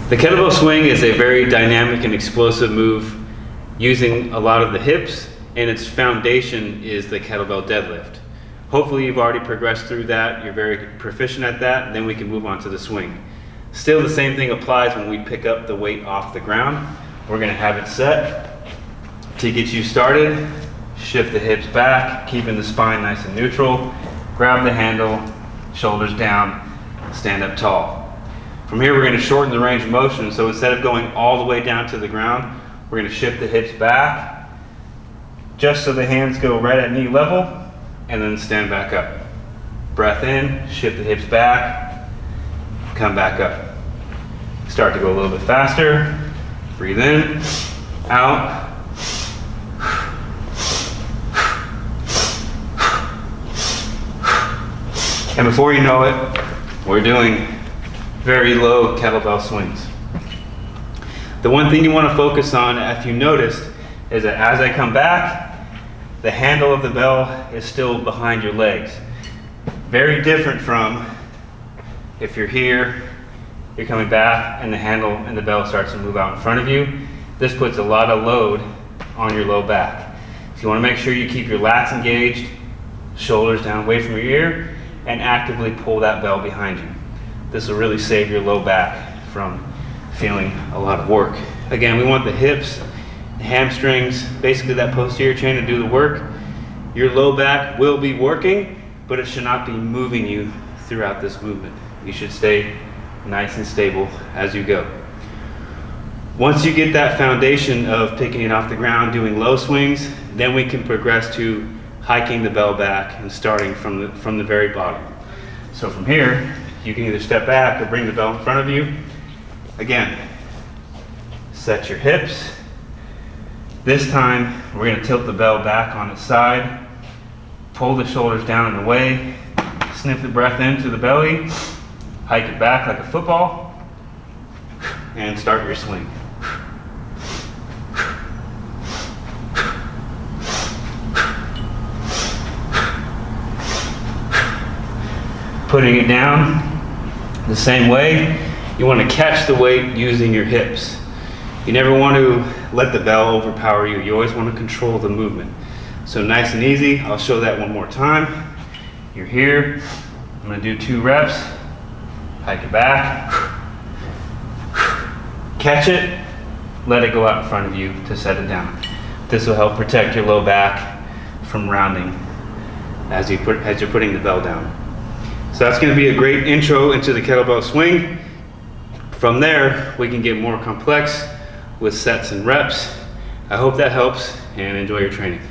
The kettlebell swing is a very dynamic and explosive move using a lot of the hips, and its foundation is the kettlebell deadlift. Hopefully you've already progressed through that, you're very proficient at that, and then we can move on to the swing. Still, the same thing applies when we pick up the weight off the ground. We're going to have it set. To get you started, shift the hips back, keeping the spine nice and neutral. Grab the handle, shoulders down, stand up tall. From here, we're going to shorten the range of motion. So instead of going all the way down to the ground, we're going to shift the hips back, just so the hands go right at knee level, and then stand back up. Breath in, shift the hips back, come back up. Start to go a little bit faster. Breathe in, out. And before you know it, we're doing very low kettlebell swings. The one thing you want to focus on, if you noticed, is that as I come back, the handle of the bell is still behind your legs. Very different from if you're here, you're coming back, and the handle and the bell starts to move out in front of you. This puts a lot of load on your low back. So you want to make sure you keep your lats engaged, shoulders down away from your ear, and actively pull that bell behind you. This will really save your low back from feeling a lot of work. Again, we want the hips, the hamstrings, basically that posterior chain to do the work. Your low back will be working, but it should not be moving you throughout this movement. You should stay nice and stable as you go. Once you get that foundation of picking it off the ground, doing low swings, then we can progress to hiking the bell back and starting from the very bottom. So from here, you can either step back or bring the bell in front of you. Again, set your hips. This time, we're going to tilt the bell back on its side, pull the shoulders down and away, sniff the breath into the belly, hike it back like a football, and start your swing. Putting it down the same way, you want to catch the weight using your hips. You never want to let the bell overpower you. You always want to control the movement. So nice and easy. I'll show that one more time. You're here. I'm going to do 2 reps. Hike it back. Catch it. Let it go out in front of you to set it down. This will help protect your low back from rounding as you're putting the bell down. So that's going to be a great intro into the kettlebell swing. From there, we can get more complex with sets and reps. I hope that helps, and enjoy your training.